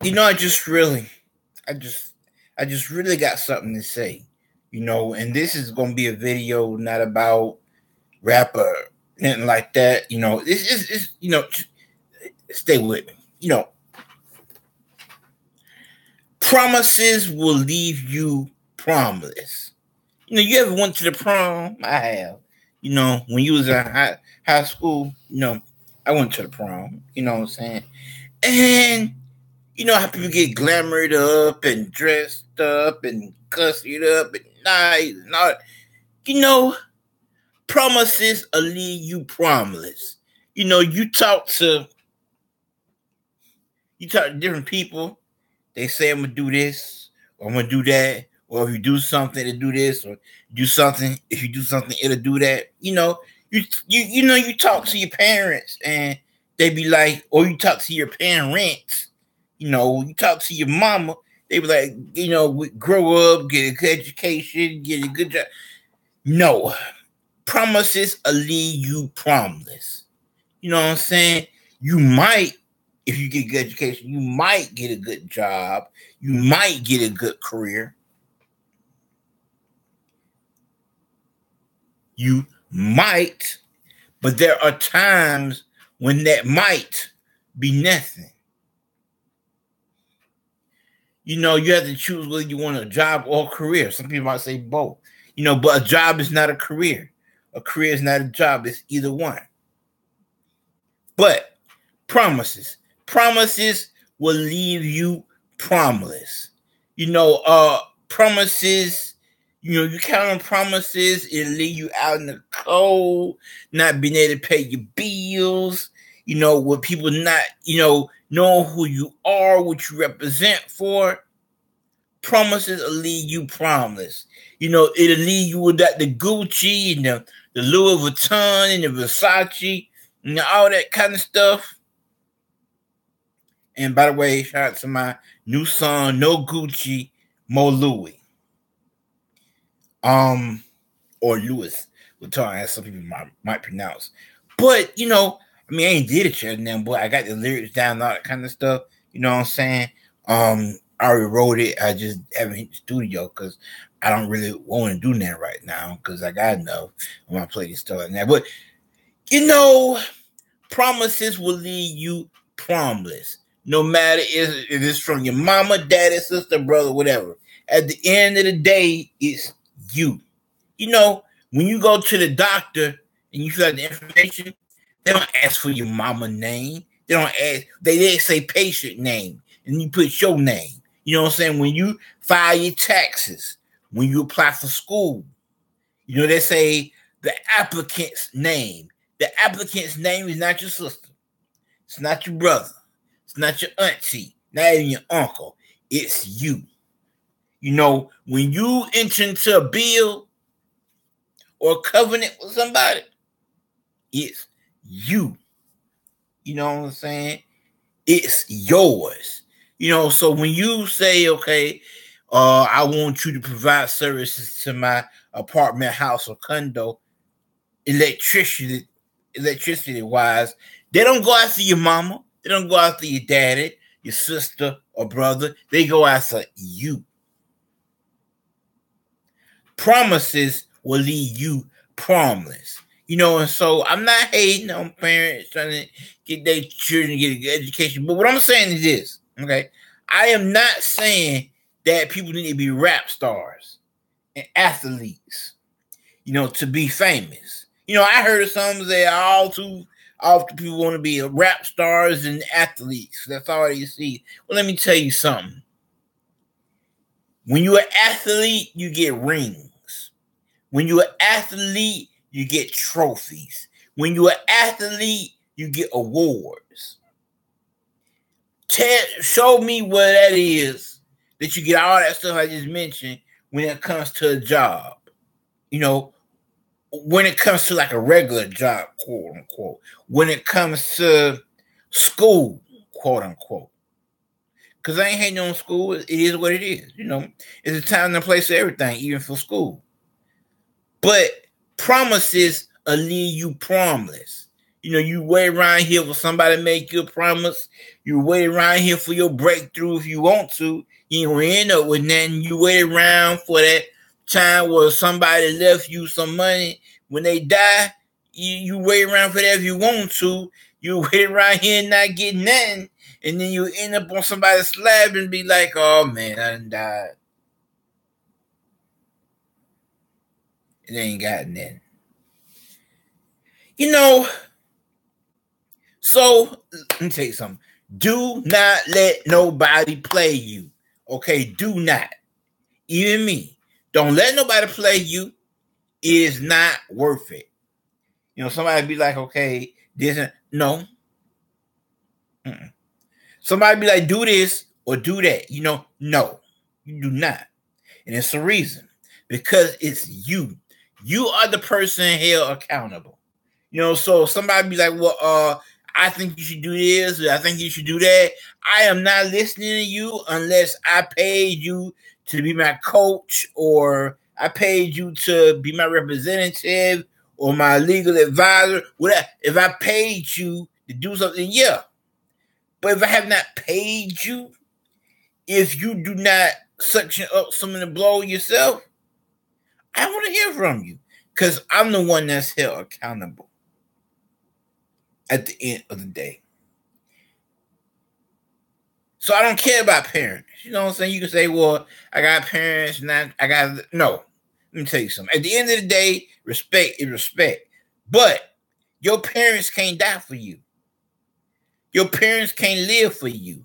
I just really got something to say, and this is gonna be a video not about rap or nothing like that. Stay with me. Promises will leave you promless. You ever went to the prom? I have. When you was in high school, I went to the prom. You know what I'm saying? And you know how people get glamored up and dressed up and gussied up and nice and all that. Promises will leave you promless. You talk to different people. They say I'm gonna do this or I'm gonna do that, or if you do something to do this or do something, if you do something, it'll do that. You talk to your parents and they be like, or you talk to your parents. You talk to your mama. They be like, grow up, get a good education, get a good job. No, promises will leave you promless. You know what I'm saying? You might, if you get good education, you might get a good job. You might get a good career. You might, but there are times when that might be nothing. You have to choose whether you want a job or a career. Some people might say both. But a job is not a career. A career is not a job. It's either one. But promises will leave you promless. Promises, you count on promises, it'll leave you out in the cold, not being able to pay your bills, with people not, knowing who you are, what you represent for. Promises will leave you promless. It'll leave you with the Gucci and the Louis Vuitton and the Versace and all that kind of stuff. And by the way, shout out to my new song, No Gucci, Mo Louis. Or Louis Vuitton, as some people might pronounce. But, I ain't did it yet now, but I got the lyrics down and all that kind of stuff. You know what I'm saying? I already wrote it. I just haven't hit the studio because I don't really want to do that right now because I got enough on my plate and stuff like that. But, promises will leave you promless. No matter if it's from your mama, daddy, sister, brother, whatever. At the end of the day, it's you. When you go to the doctor and you fill out the information, they don't ask for your mama name. They don't ask. They say patient name, and you put your name. You know what I'm saying? When you file your taxes, when you apply for school, they say the applicant's name. The applicant's name is not your sister. It's not your brother. It's not your auntie. Not even your uncle. It's you. When you enter into a bill or a covenant with somebody, it's you. You know what I'm saying? It's yours. So when you say, okay, I want you to provide services to my apartment, house, or condo, electricity wise, they don't go after your mama. They don't go after your daddy, your sister, or brother. They go after you. Promises will leave you promless. And so I'm not hating on parents trying to get their children to get a good education. But what I'm saying is this, okay? I am not saying that people need to be rap stars and athletes, to be famous. I heard of some say all too often people want to be rap stars and athletes. That's all you see. Well, let me tell you something. When you're an athlete, you get rings. When you're an athlete, you get trophies. When you're an athlete, you get awards. Show me what that is that you get all that stuff I just mentioned when it comes to a job. When it comes to like a regular job, quote unquote. When it comes to school, quote unquote. Because I ain't hating on school. It is what it is. It's a time and a place for everything, even for school. But promises will leave you promless. You know, you wait around here for somebody to make you a promise. You wait around here for your breakthrough if you want to. You ain't gonna end up with nothing. You wait around for that time where somebody left you some money when they die. You wait around for that if you want to. You wait around here and not get nothing. And then you end up on somebody's slab and be like, oh man, I done died. It ain't got nothing. You know, so let me tell you something. Do not let nobody play you. Okay, do not. Even me. Don't let nobody play you. It is not worth it. You know, somebody be like, okay, this and no. Mm-mm. Somebody be like, do this or do that. You know, no, you do not. And it's a reason. Because it's you. You are the person held accountable. You know, so somebody be like, well, I think you should do this, or I think you should do that. I am not listening to you unless I paid you to be my coach, or I paid you to be my representative, or my legal advisor. Whatever. If I paid you to do something, yeah. But if I have not paid you, if you do not suction up some of the blow yourself, I want to hear from you, because I'm the one that's held accountable at the end of the day. So I don't care about parents. You know what I'm saying? You can say, well, I got parents, not I got no. Let me tell you something. At the end of the day, respect is respect. But your parents can't die for you. Your parents can't live for you.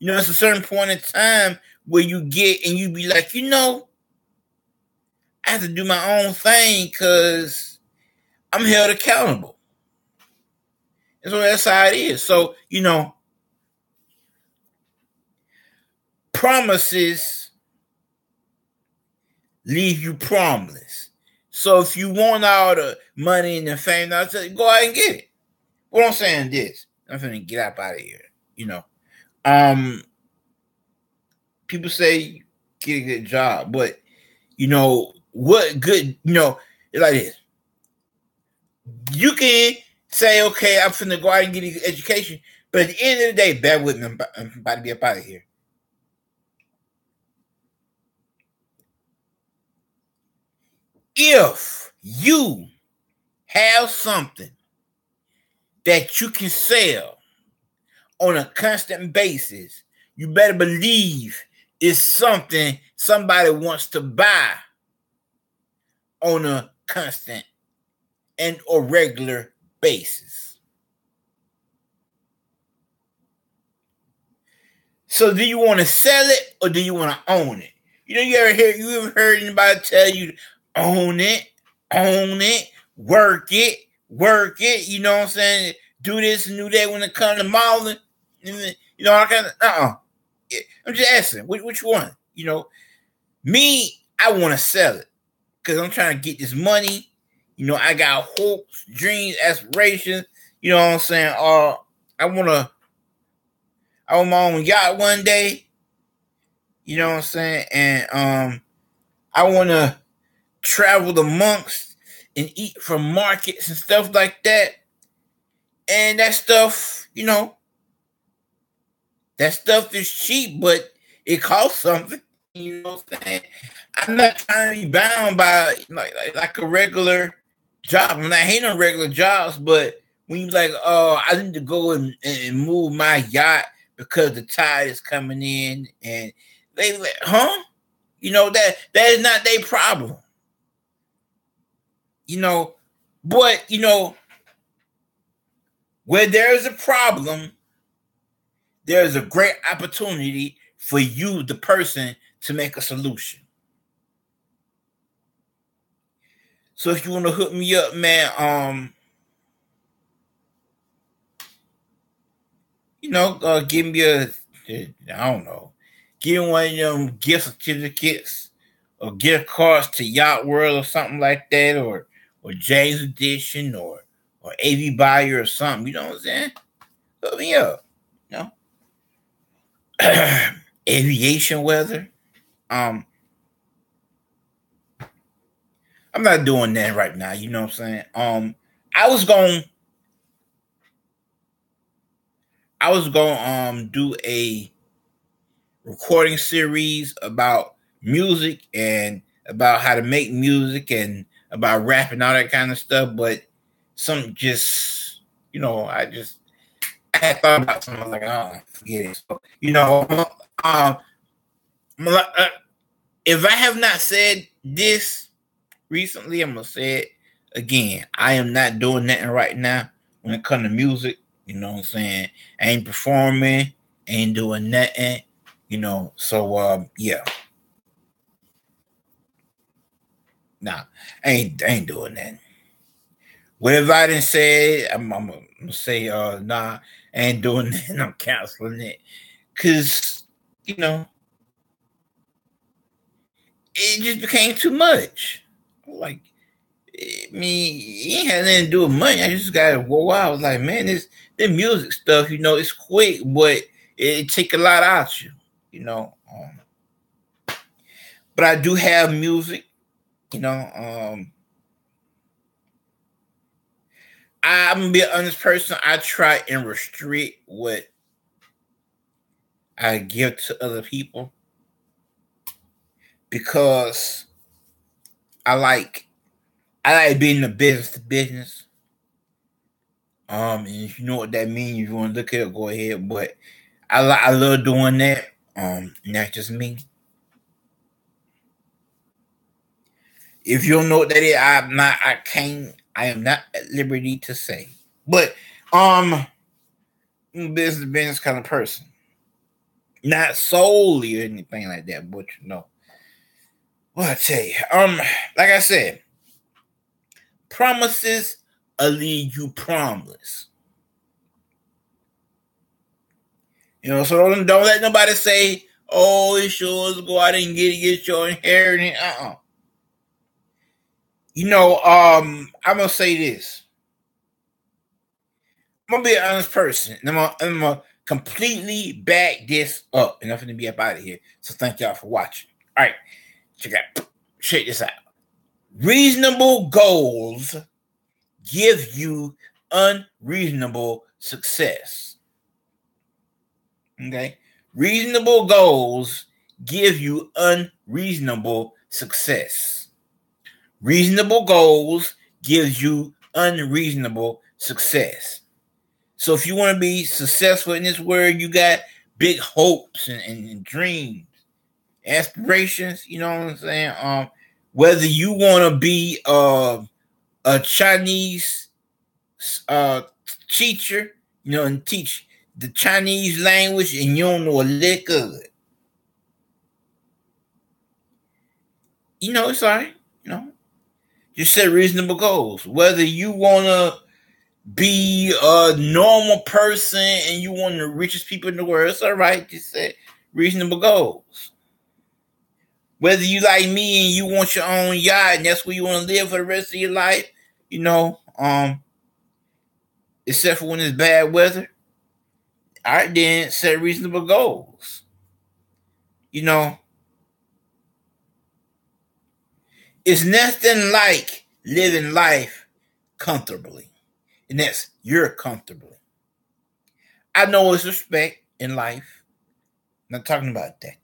You know, it's a certain point in time where you get and you be like, you know, I have to do my own thing because I'm held accountable. And so that's how it is. So, you know, promises leave you promiseless. So if you want all the money and the fame, I'll tell you, go out and get it. What I'm saying is, I'm finna get up out of here. You know, people say get a good job, but you know what good? You know, it's like this. You can say, okay, I'm finna go out and get an education, but at the end of the day, bear with me. I'm about to be up out of here. If you have something that you can sell on a constant basis, you better believe it's something somebody wants to buy on a constant and or regular basis. So do you want to sell it or do you want to own it? You know, you ever heard anybody tell you own it, work it, you know what I'm saying? Do this and do that when it comes to modeling. You know, I kind of I'm just asking, which one? You know, me, I want to sell it because I'm trying to get this money. You know, I got hopes, dreams, aspirations. You know what I'm saying? I want my own yacht one day. You know what I'm saying? And I want to travel amongst and eat from markets and stuff like that. And that stuff, you know, that stuff is cheap, but it costs something. You know what I'm saying? I'm not trying to be bound by like a regular job. I'm not hating on regular jobs, but when you like, oh, I need to go and move my yacht because the tide is coming in, and they like, huh? You know, that is not their problem. You know, but you know, where there is a problem, there is a great opportunity for you, the person, to make a solution. So if you want to hook me up, man, you know, give me I don't know, give me one of them gift certificates or gift cards to Yacht World or something like that, or James Edition or AV Buyer or something. You know what I'm saying? Hook me up. You know, aviation weather. I'm not doing that right now. You know what I'm saying? I was going to I was gonna do a recording series about music and about how to make music and about rap and all that kind of stuff, but some just, I had thought about something. I was like, oh, forget it. So, um, if I have not said this recently, I'm gonna say it again. I am not doing nothing right now when it comes to music. You know what I'm saying? I ain't performing, ain't doing nothing. So yeah. Nah, I ain't doing that. Whatever I didn't say, I'm gonna say nah, I ain't doing that. I'm canceling it. Cause, you know, it just became too much. Like, I mean, it ain't had nothing to do with money. I just got whoa. I was like, man, the music stuff, it's quick, but it take a lot out you, you know. But I do have music, you know. I'm gonna be an honest person. I try and restrict what I give to other people because I like being the business to business. And if you know what that means, if you want to look at it, go ahead. But I love doing that. And that's just me. If you don't know what that is, I am not at liberty to say. But I'm a business kind of person. Not solely or anything like that, but Well, I tell you, like I said, promises will lead you promise. So don't let nobody say, "Oh, it's yours. Go out and get your inheritance." I'm gonna say this. I'm gonna be an honest person, and I'm gonna completely back this up, and I'm gonna be up out of here. So thank y'all for watching. All right, check this out. Reasonable goals give you unreasonable success. Okay, reasonable goals give you unreasonable success. Reasonable goals gives you unreasonable success. So if you want to be successful in this world, you got big hopes and dreams, aspirations. You know what I'm saying? Whether you want to be a Chinese teacher, and teach the Chinese language, and you don't know a lick of it. It's all right. Just set reasonable goals. Whether you want to be a normal person and you want the richest people in the world, it's all right. Just set reasonable goals. Whether you like me and you want your own yacht and that's where you want to live for the rest of your life, except for when it's bad weather, all right, then set reasonable goals. It's nothing like living life comfortably, and that's you're comfortably. I know it's respect in life. I'm not talking about that,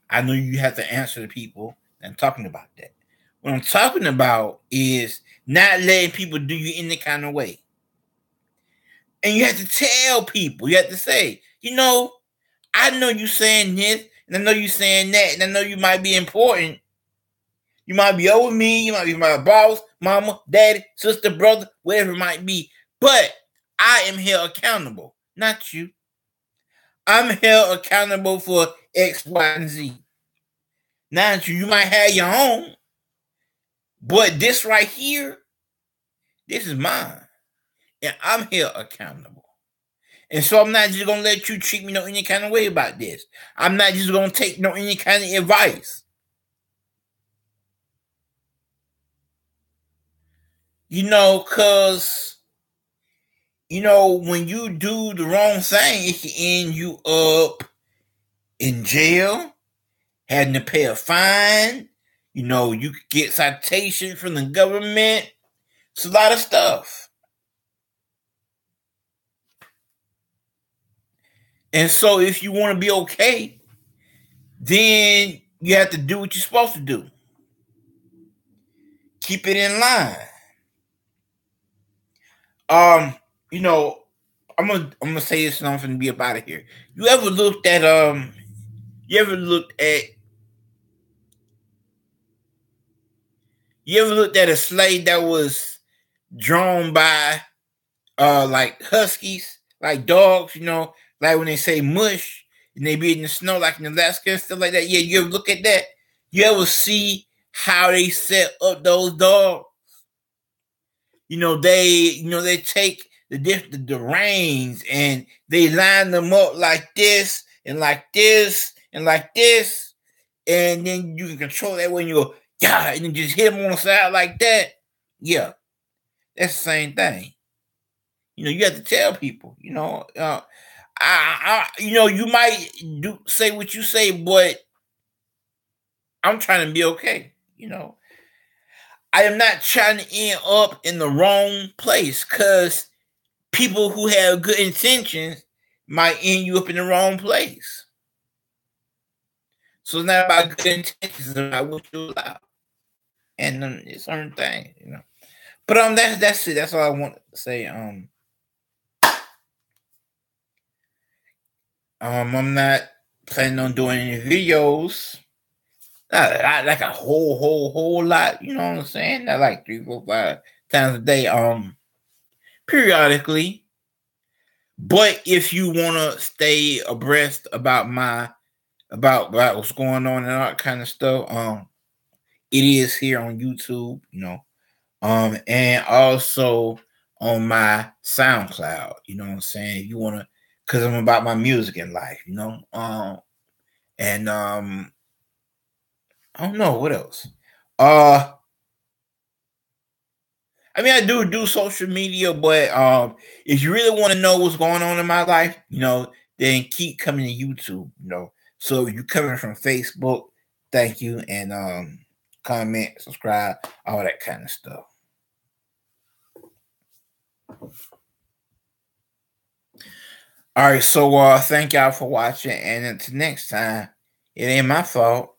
I know you have to answer to people. I'm talking about that. What I'm talking about is not letting people do you any kind of way. And you have to tell people, you have to say, I know you saying this, and I know you saying that, and I know you might be important. You might be over me, you might be my boss, mama, daddy, sister, brother, whatever it might be. But I am held accountable, not you. I'm held accountable for X, Y, and Z. Not you. You might have your own. But this right here, this is mine. And I'm held accountable. And so I'm not just going to let you treat me no any kind of way about this. I'm not just going to take no any kind of advice. Because, when you do the wrong thing, it can end you up in jail, having to pay a fine. You could get citation from the government. It's a lot of stuff. And so if you want to be okay, then you have to do what you're supposed to do. Keep it in line. You know, I'm gonna say this and I'm gonna be up out of here. You ever looked at you ever looked at a sleigh that was drawn by like huskies, like dogs, like when they say mush and they be in the snow like in Alaska and stuff like that. Yeah, you ever look at that? You ever see how they set up those dogs? They take the reins and they line them up like this and like this and like this, and then you can control that when you go, yeah, and then just hit them on the side like that. Yeah, that's the same thing. You have to tell people. You might say what you say, but I'm trying to be okay. I am not trying to end up in the wrong place because people who have good intentions might end you up in the wrong place. So it's not about good intentions; it's about what you allow, and it's certain things. But that's it. That's all I want to say. I'm not planning on doing any videos. Not like a whole lot. You know what I'm saying? Not like 3, 4, 5 times a day. Periodically. But if you want to stay abreast about what's going on and all that kind of stuff, it is here on YouTube, and also on my SoundCloud. You know what I'm saying? If you want to, because I'm about my music and life, and I don't know what else. I mean, I do social media, but if you really want to know what's going on in my life, then keep coming to YouTube. So if you're coming from Facebook, thank you, and comment, subscribe, all that kind of stuff. All right, so thank y'all for watching, and until next time, it ain't my fault.